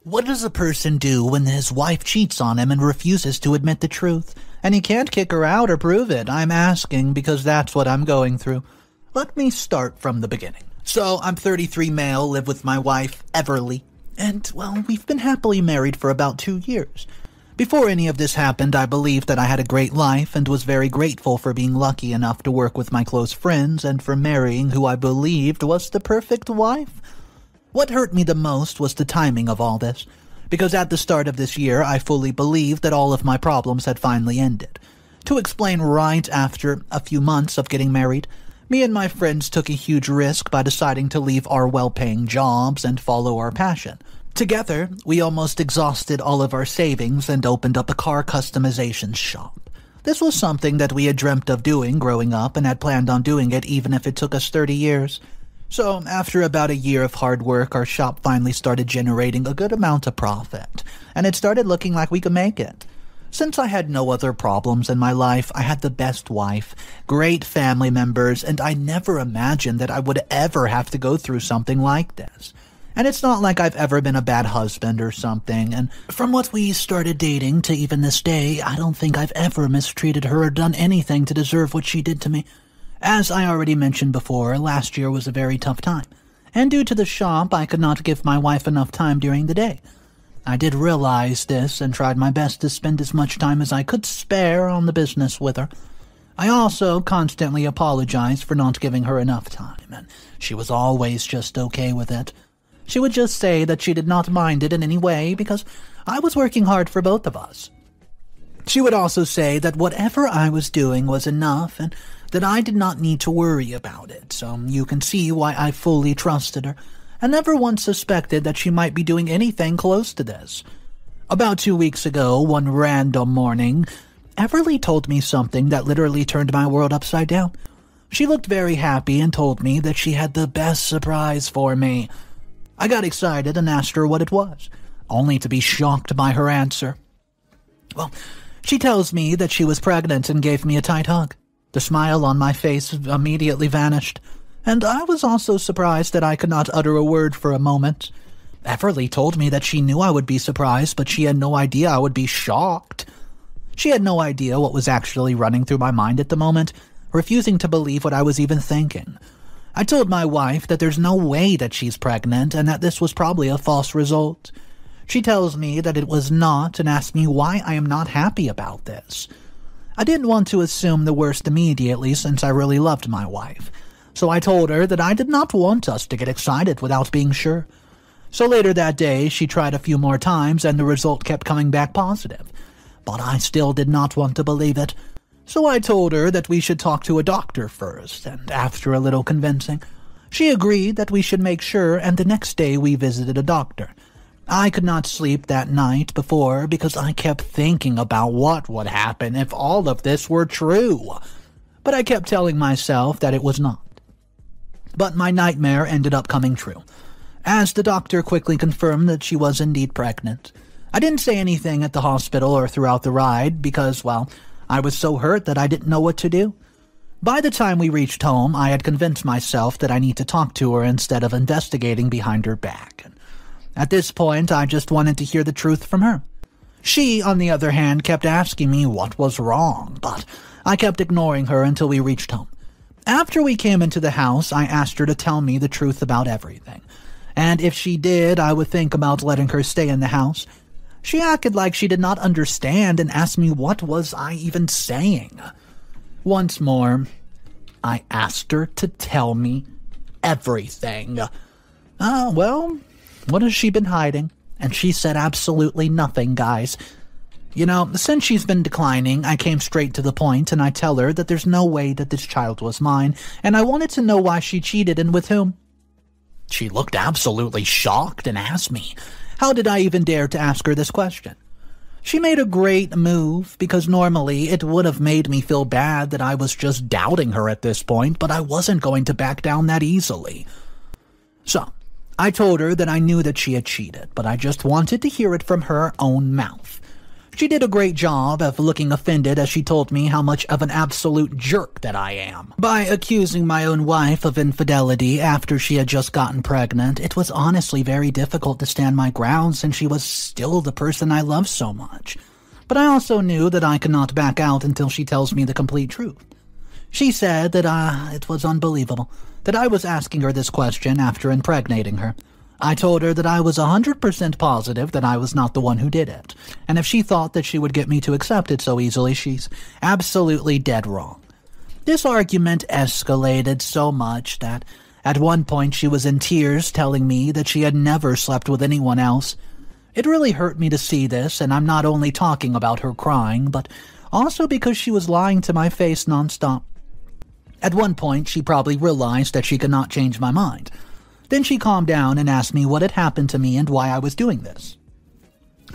What does a person do when his wife cheats on him and refuses to admit the truth? And he can't kick her out or prove it. I'm asking because that's what I'm going through. Let me start from the beginning. So, I'm 33 male, live with my wife, Everly. And, well, we've been happily married for about 2 years. Before any of this happened, I believed that I had a great life and was very grateful for being lucky enough to work with my close friends and for marrying who I believed was the perfect wife. What hurt me the most was the timing of all this, because at the start of this year, I fully believed that all of my problems had finally ended. To explain, right after a few months of getting married, me and my friends took a huge risk by deciding to leave our well-paying jobs and follow our passion. Together, we almost exhausted all of our savings and opened up a car customization shop. This was something that we had dreamt of doing growing up and had planned on doing it even if it took us 30 years. So, after about a year of hard work, our shop finally started generating a good amount of profit, and it started looking like we could make it. Since I had no other problems in my life, I had the best wife, great family members, and I never imagined that I would ever have to go through something like this. And it's not like I've ever been a bad husband or something, and from what we started dating to even this day, I don't think I've ever mistreated her or done anything to deserve what she did to me. As I already mentioned before, last year was a very tough time, and due to the shop, I could not give my wife enough time during the day. I did realize this and tried my best to spend as much time as I could spare on the business with her. I also constantly apologized for not giving her enough time, and she was always just okay with it. She would just say that she did not mind it in any way because I was working hard for both of us. She would also say that whatever I was doing was enough and that I did not need to worry about it, so you can see why I fully trusted her, and never once suspected that she might be doing anything close to this. About 2 weeks ago, one random morning, Everly told me something that literally turned my world upside down. She looked very happy and told me that she had the best surprise for me. I got excited and asked her what it was, only to be shocked by her answer. Well, she tells me that she was pregnant and gave me a tight hug. The smile on my face immediately vanished, and I was also surprised that I could not utter a word for a moment. Everly told me that she knew I would be surprised, but she had no idea I would be shocked. She had no idea what was actually running through my mind at the moment, refusing to believe what I was even thinking. I told my wife that there's no way that she's pregnant and that this was probably a false result. She tells me that it was not and asks me why I am not happy about this. I didn't want to assume the worst immediately since I really loved my wife, so I told her that I did not want us to get excited without being sure. So later that day, she tried a few more times and the result kept coming back positive, but I still did not want to believe it. So I told her that we should talk to a doctor first, and after a little convincing, she agreed that we should make sure, and the next day we visited a doctor. I could not sleep that night before because I kept thinking about what would happen if all of this were true. But I kept telling myself that it was not. But my nightmare ended up coming true, as the doctor quickly confirmed that she was indeed pregnant. I didn't say anything at the hospital or throughout the ride because, well, I was so hurt that I didn't know what to do. By the time we reached home, I had convinced myself that I need to talk to her instead of investigating behind her back. At this point, I just wanted to hear the truth from her. She, on the other hand, kept asking me what was wrong, but I kept ignoring her until we reached home. After we came into the house, I asked her to tell me the truth about everything, and if she did, I would think about letting her stay in the house. She acted like she did not understand and asked me what was I even saying. Once more, I asked her to tell me everything. Well, what has she been hiding? And she said absolutely nothing, guys. You know, since she's been declining, I came straight to the point and I tell her that there's no way that this child was mine, and I wanted to know why she cheated and with whom. She looked absolutely shocked and asked me, how did I even dare to ask her this question? She made a great move, because normally it would have made me feel bad that I was just doubting her at this point, but I wasn't going to back down that easily. So, I told her that I knew that she had cheated, but I just wanted to hear it from her own mouth. She did a great job of looking offended as she told me how much of an absolute jerk that I am. By accusing my own wife of infidelity after she had just gotten pregnant, it was honestly very difficult to stand my ground since she was still the person I love so much. But I also knew that I could not back out until she tells me the complete truth. She said that it was unbelievable that I was asking her this question after impregnating her. I told her that I was 100% positive that I was not the one who did it, and if she thought that she would get me to accept it so easily, she's absolutely dead wrong. This argument escalated so much that at one point she was in tears telling me that she had never slept with anyone else. It really hurt me to see this, and I'm not only talking about her crying, but also because she was lying to my face nonstop. At one point, she probably realized that she could not change my mind. Then she calmed down and asked me what had happened to me and why I was doing this.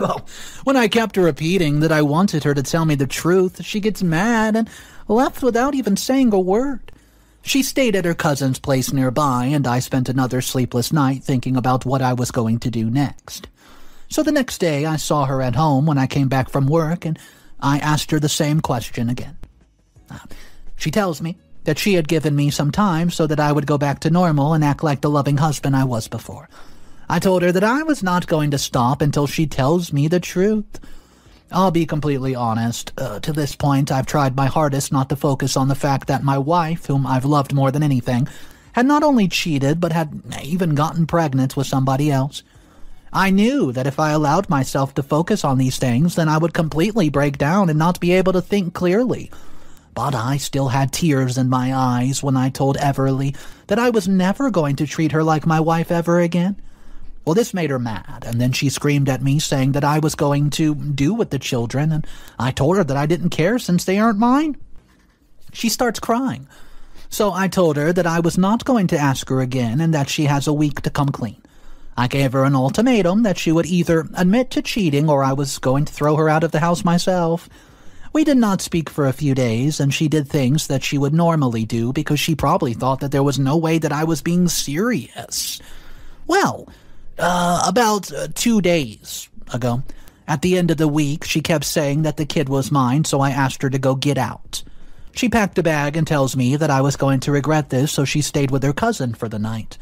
Well, when I kept repeating that I wanted her to tell me the truth, she gets mad and left without even saying a word. She stayed at her cousin's place nearby, and I spent another sleepless night thinking about what I was going to do next. So the next day, I saw her at home when I came back from work, and I asked her the same question again. She tells me that she had given me some time so that I would go back to normal and act like the loving husband I was before. I told her that I was not going to stop until she tells me the truth. I'll be completely honest. To this point, I've tried my hardest not to focus on the fact that my wife, whom I've loved more than anything, had not only cheated but had even gotten pregnant with somebody else. I knew that if I allowed myself to focus on these things, then I would completely break down and not be able to think clearly. But I still had tears in my eyes when I told Everly that I was never going to treat her like my wife ever again. Well, this made her mad, and then she screamed at me saying that I was going to do with the children, and I told her that I didn't care since they aren't mine. She starts crying. So I told her that I was not going to ask her again and that she has a week to come clean. I gave her an ultimatum that she would either admit to cheating or I was going to throw her out of the house myself. We did not speak for a few days, and she did things that she would normally do because she probably thought that there was no way that I was being serious. Well, about 2 days ago, at the end of the week, she kept saying that the kid was mine, so I asked her to go get out. She packed a bag and tells me that I was going to regret this, so she stayed with her cousin for the night.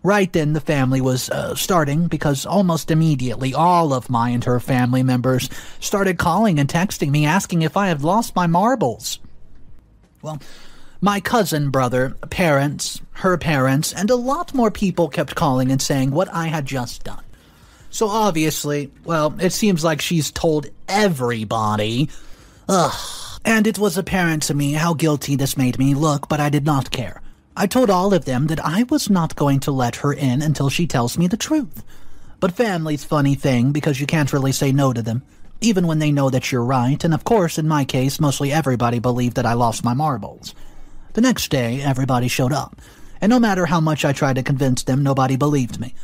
Right then, the family was starting because almost immediately all of my and her family members started calling and texting me asking if I had lost my marbles. Well, my cousin brother, parents, her parents, and a lot more people kept calling and saying what I had just done. So obviously, well, it seems like she's told everybody. And it was apparent to me how guilty this made me look, but I did not care. I told all of them that I was not going to let her in until she tells me the truth. But family's funny thing because you can't really say no to them, even when they know that you're right, and of course, in my case, mostly everybody believed that I lost my marbles. The next day, everybody showed up, and no matter how much I tried to convince them, nobody believed me.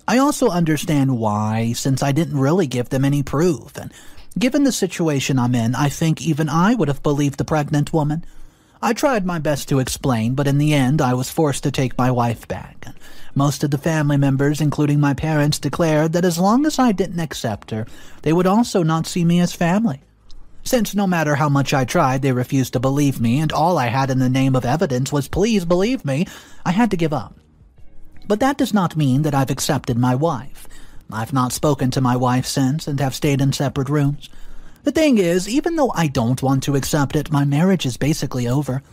I also understand why, since I didn't really give them any proof, and given the situation I'm in, I think even I would have believed the pregnant woman. I tried my best to explain, but in the end, I was forced to take my wife back. And most of the family members, including my parents, declared that as long as I didn't accept her, they would also not see me as family. Since no matter how much I tried, they refused to believe me, and all I had in the name of evidence was please believe me, I had to give up. But that does not mean that I've accepted my wife. I've not spoken to my wife since and have stayed in separate rooms. The thing is, even though I don't want to accept it, my marriage is basically over.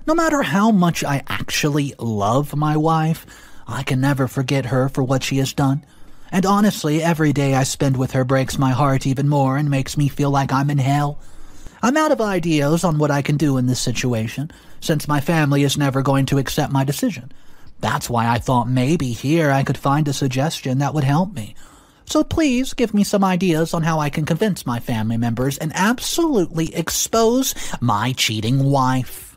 No matter how much I actually love my wife, I can never forget her for what she has done. And honestly, every day I spend with her breaks my heart even more and makes me feel like I'm in hell. I'm out of ideas on what I can do in this situation, since my family is never going to accept my decision. That's why I thought maybe here I could find a suggestion that would help me. So please give me some ideas on how I can convince my family members and absolutely expose my cheating wife.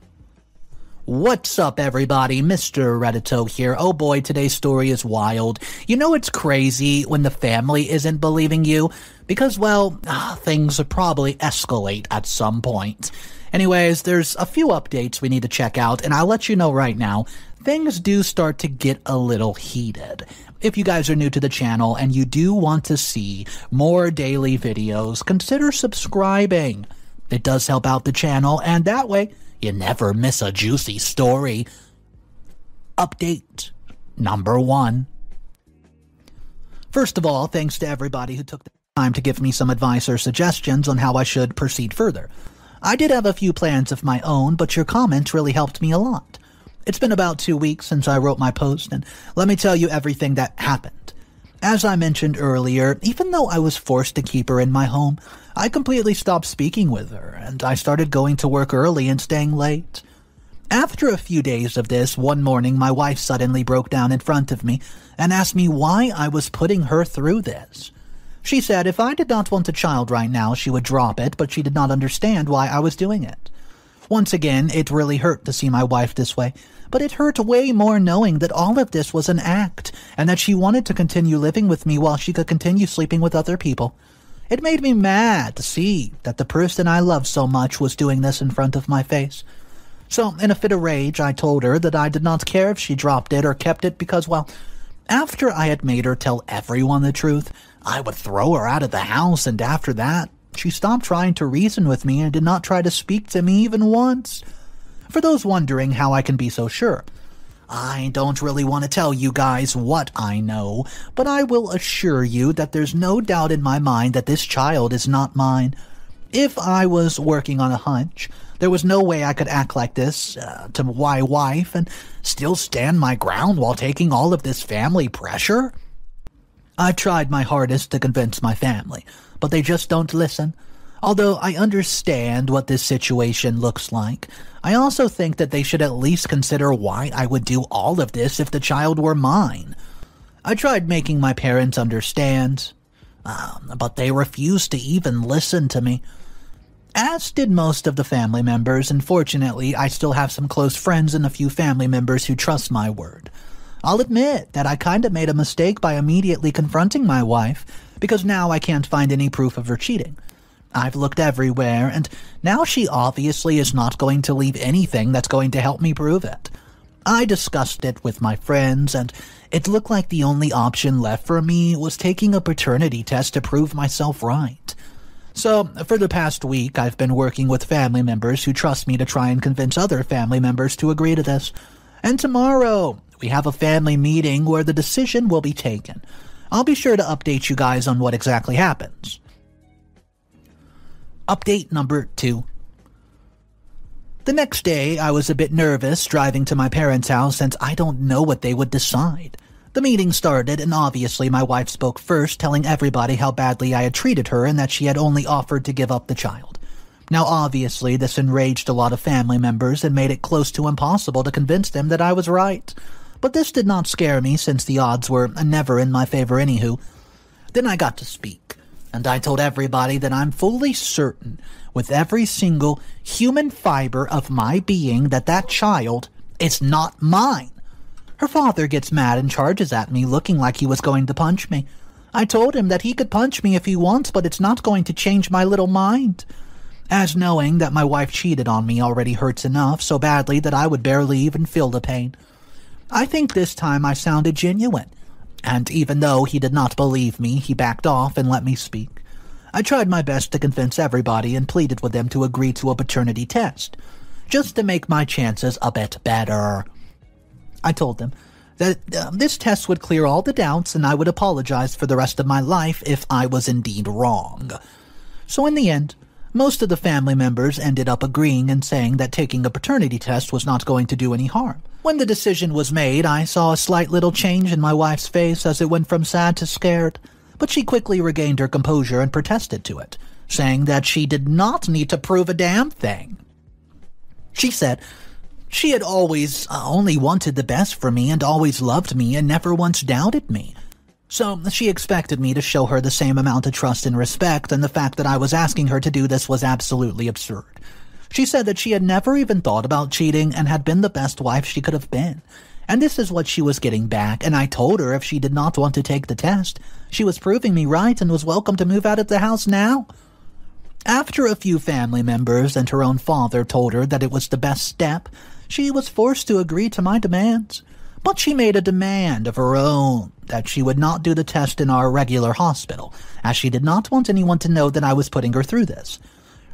What's up, everybody? Mr. Reddito here. Oh boy, today's story is wild. You know it's crazy when the family isn't believing you? Because, well, things will probably escalate at some point. Anyways, there's a few updates we need to check out, and I'll let you know right now, things do start to get a little heated. If you guys are new to the channel and you do want to see more daily videos, consider subscribing. It does help out the channel, and that way you never miss a juicy story. Update number 1. First of all, thanks to everybody who took the time to give me some advice or suggestions on how I should proceed further. I did have a few plans of my own, but your comments really helped me a lot. It's been about 2 weeks since I wrote my post, and let me tell you everything that happened. As I mentioned earlier, even though I was forced to keep her in my home, I completely stopped speaking with her, and I started going to work early and staying late. After a few days of this, one morning my wife suddenly broke down in front of me and asked me why I was putting her through this. She said if I did not want a child right now, she would drop it, but she did not understand why I was doing it. Once again, it really hurt to see my wife this way, but it hurt way more knowing that all of this was an act, and that she wanted to continue living with me while she could continue sleeping with other people. It made me mad to see that the person I loved so much was doing this in front of my face. So, in a fit of rage, I told her that I did not care if she dropped it or kept it because, well, after I had made her tell everyone the truth, I would throw her out of the house, and after that, she stopped trying to reason with me and did not try to speak to me even once. For those wondering how I can be so sure, I don't really want to tell you guys what I know, but I will assure you that there's no doubt in my mind that this child is not mine. If I was working on a hunch, there was no way I could act like this to my wife and still stand my ground while taking all of this family pressure. I've tried my hardest to convince my family, but they just don't listen. Although I understand what this situation looks like, I also think that they should at least consider why I would do all of this if the child were mine. I tried making my parents understand, but they refused to even listen to me. As did most of the family members, and fortunately I still have some close friends and a few family members who trust my word. I'll admit that I kinda made a mistake by immediately confronting my wife, because now I can't find any proof of her cheating. I've looked everywhere, and now she obviously is not going to leave anything that's going to help me prove it. I discussed it with my friends, and it looked like the only option left for me was taking a paternity test to prove myself right. So, for the past week, I've been working with family members who trust me to try and convince other family members to agree to this. And tomorrow, we have a family meeting where the decision will be taken. I'll be sure to update you guys on what exactly happens. Update number 2. The next day, I was a bit nervous driving to my parents' house since I don't know what they would decide. The meeting started, and obviously my wife spoke first, telling everybody how badly I had treated her and that she had only offered to give up the child. Now obviously this enraged a lot of family members and made it close to impossible to convince them that I was right. But this did not scare me since the odds were never in my favor anywho. Then I got to speak, and I told everybody that I'm fully certain, with every single human fiber of my being, that that child is not mine. Her father gets mad and charges at me, looking like he was going to punch me. I told him that he could punch me if he wants, but it's not going to change my little mind. As knowing that my wife cheated on me already hurts enough, so badly that I would barely even feel the pain. I think this time I sounded genuine, and even though he did not believe me, he backed off and let me speak. I tried my best to convince everybody and pleaded with them to agree to a paternity test, just to make my chances a bit better. I told them that this test would clear all the doubts and I would apologize for the rest of my life if I was indeed wrong. So in the end, most of the family members ended up agreeing and saying that taking a paternity test was not going to do any harm. When the decision was made, I saw a slight little change in my wife's face as it went from sad to scared, but she quickly regained her composure and protested to it, saying that she did not need to prove a damn thing. She said she had always only wanted the best for me and always loved me and never once doubted me. So she expected me to show her the same amount of trust and respect, and the fact that I was asking her to do this was absolutely absurd. She said that she had never even thought about cheating and had been the best wife she could have been. And this is what she was getting back, and I told her if she did not want to take the test, she was proving me right and was welcome to move out of the house now. After a few family members and her own father told her that it was the best step, she was forced to agree to my demands. But she made a demand of her own that she would not do the test in our regular hospital, as she did not want anyone to know that I was putting her through this.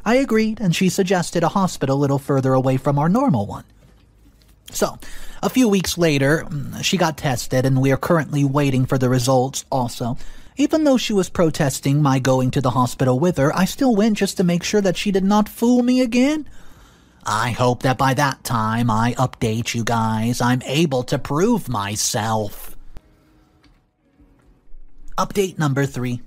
I agreed, and she suggested a hospital a little further away from our normal one. So, a few weeks later, she got tested, and we are currently waiting for the results also. Even though she was protesting my going to the hospital with her, I still went just to make sure that she did not fool me again. I hope that by that time I update you guys. I'm able to prove myself. Update number 3.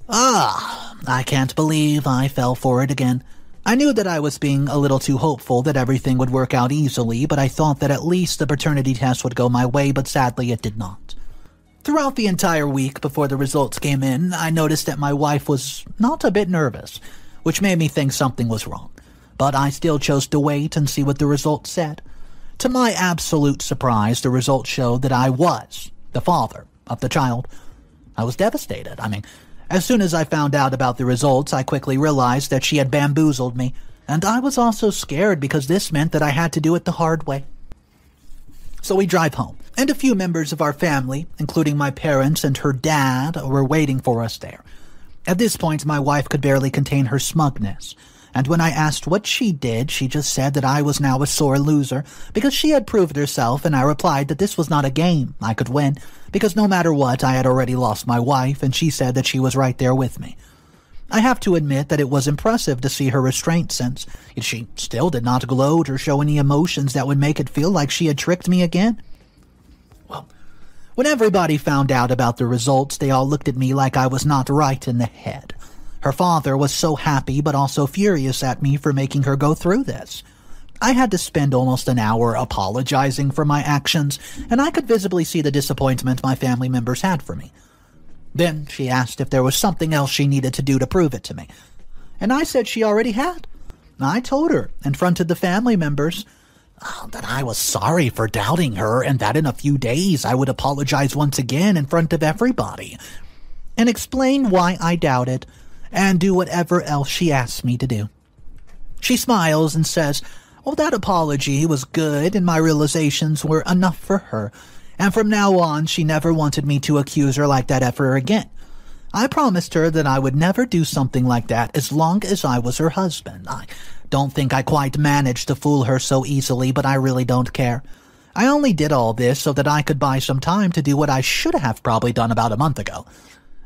I can't believe I fell for it again. I knew that I was being a little too hopeful that everything would work out easily, but I thought that at least the paternity test would go my way, but sadly it did not. Throughout the entire week before the results came in, I noticed that my wife was not a bit nervous, which made me think something was wrong. But I still chose to wait and see what the results said. To my absolute surprise, the results showed that I was the father of the child. I was devastated. As soon as I found out about the results, I quickly realized that she had bamboozled me, and I was also scared because this meant that I had to do it the hard way. So we drive home, and a few members of our family, including my parents and her dad, were waiting for us there. At this point, my wife could barely contain her smugness, and when I asked what she did, she just said that I was now a sore loser because she had proved herself, and I replied that this was not a game I could win because no matter what, I had already lost my wife, and she said that she was right there with me. I have to admit that it was impressive to see her restraint since she still did not gloat or show any emotions that would make it feel like she had tricked me again. Well, when everybody found out about the results, they all looked at me like I was not right in the head. Her father was so happy but also furious at me for making her go through this. I had to spend almost an hour apologizing for my actions, and I could visibly see the disappointment my family members had for me. Then she asked if there was something else she needed to do to prove it to me, and I said she already had. I told her, in front of the family members, that I was sorry for doubting her and that in a few days I would apologize once again in front of everybody, and explain why I doubted, and do whatever else she asked me to do. She smiles and says, well, that apology was good and my realizations were enough for her, and from now on she never wanted me to accuse her like that ever again. I promised her that I would never do something like that as long as I was her husband. I don't think I quite managed to fool her so easily, but I really don't care. I only did all this so that I could buy some time to do what I should have probably done about a month ago.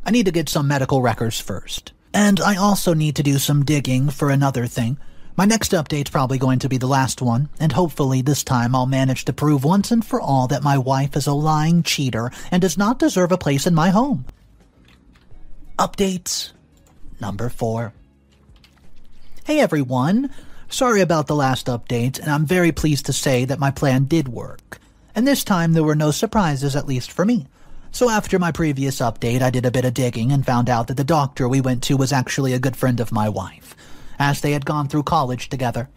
I need to get some medical records first. And I also need to do some digging for another thing. My next update's probably going to be the last one, and hopefully this time I'll manage to prove once and for all that my wife is a lying cheater and does not deserve a place in my home. Updates number 4. Hey everyone, sorry about the last update, and I'm very pleased to say that my plan did work. And this time there were no surprises, at least for me. So after my previous update, I did a bit of digging and found out that the doctor we went to was actually a good friend of my wife, as they had gone through college together.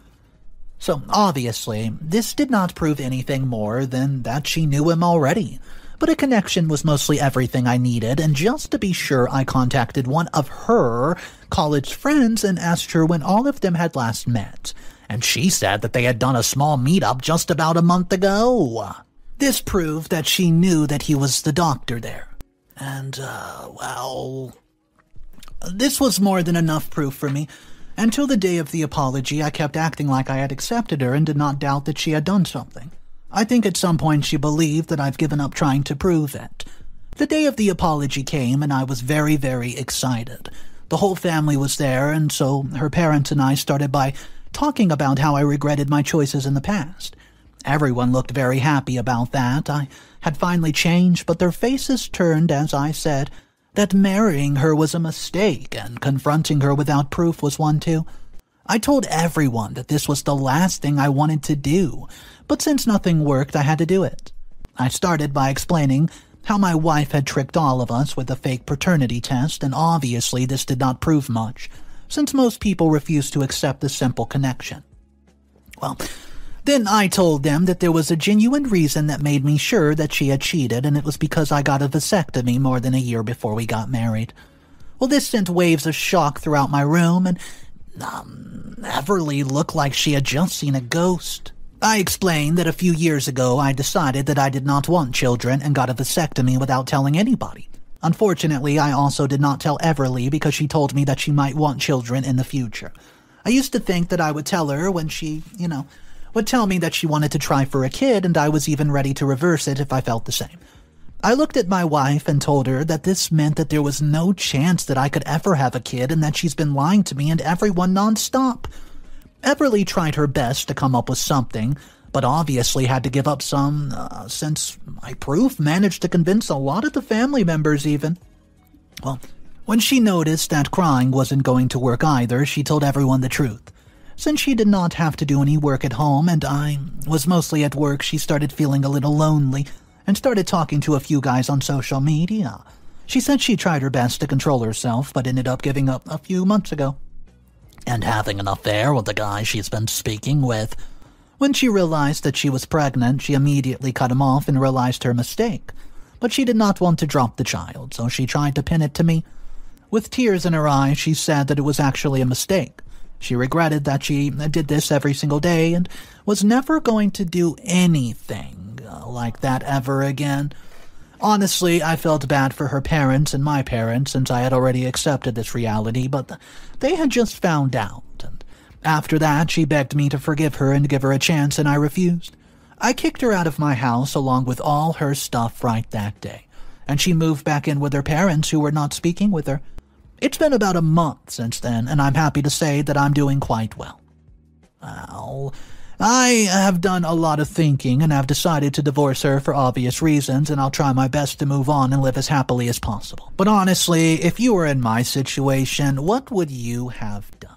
So obviously, this did not prove anything more than that she knew him already, but a connection was mostly everything I needed, and just to be sure, I contacted one of her college friends and asked her when all of them had last met, and she said that they had done a small meetup just about a month ago. This proved that she knew that he was the doctor there. And, this was more than enough proof for me. Until the day of the apology, I kept acting like I had accepted her and did not doubt that she had done something. I think at some point she believed that I've given up trying to prove it. The day of the apology came, and I was very, very excited. The whole family was there, and so her parents and I started by talking about how I regretted my choices in the past. Everyone looked very happy about that. I had finally changed, but their faces turned as I said that marrying her was a mistake and confronting her without proof was one too. I told everyone that this was the last thing I wanted to do, but since nothing worked, I had to do it. I started by explaining how my wife had tricked all of us with a fake paternity test, and obviously this did not prove much, since most people refused to accept the simple connection. Well, then I told them that there was a genuine reason that made me sure that she had cheated, and it was because I got a vasectomy more than a year before we got married. Well, this sent waves of shock throughout my room, and Everly looked like she had just seen a ghost. I explained that a few years ago I decided that I did not want children and got a vasectomy without telling anybody. Unfortunately, I also did not tell Everly because she told me that she might want children in the future. I used to think that I would tell her when she, would tell me that she wanted to try for a kid, and I was even ready to reverse it if I felt the same. I looked at my wife and told her that this meant that there was no chance that I could ever have a kid and that she's been lying to me and everyone nonstop. Everly tried her best to come up with something, but obviously had to give up some, since my proof managed to convince a lot of the family members even. Well, when she noticed that crying wasn't going to work either, she told everyone the truth. Since she did not have to do any work at home and I was mostly at work, she started feeling a little lonely and started talking to a few guys on social media. She said she tried her best to control herself, but ended up giving up a few months ago and having an affair with the guy she's been speaking with. When she realized that she was pregnant, she immediately cut him off and realized her mistake. But she did not want to drop the child, so she tried to pin it to me. With tears in her eyes, she said that it was actually a mistake. She regretted that she did this every single day and was never going to do anything like that ever again. Honestly, I felt bad for her parents and my parents since I had already accepted this reality, but they had just found out. And after that, she begged me to forgive her and give her a chance, and I refused. I kicked her out of my house along with all her stuff right that day, and she moved back in with her parents who were not speaking with her. It's been about a month since then, and I'm happy to say that I'm doing quite well. Well, I have done a lot of thinking and have decided to divorce her for obvious reasons, and I'll try my best to move on and live as happily as possible. But honestly, if you were in my situation, what would you have done?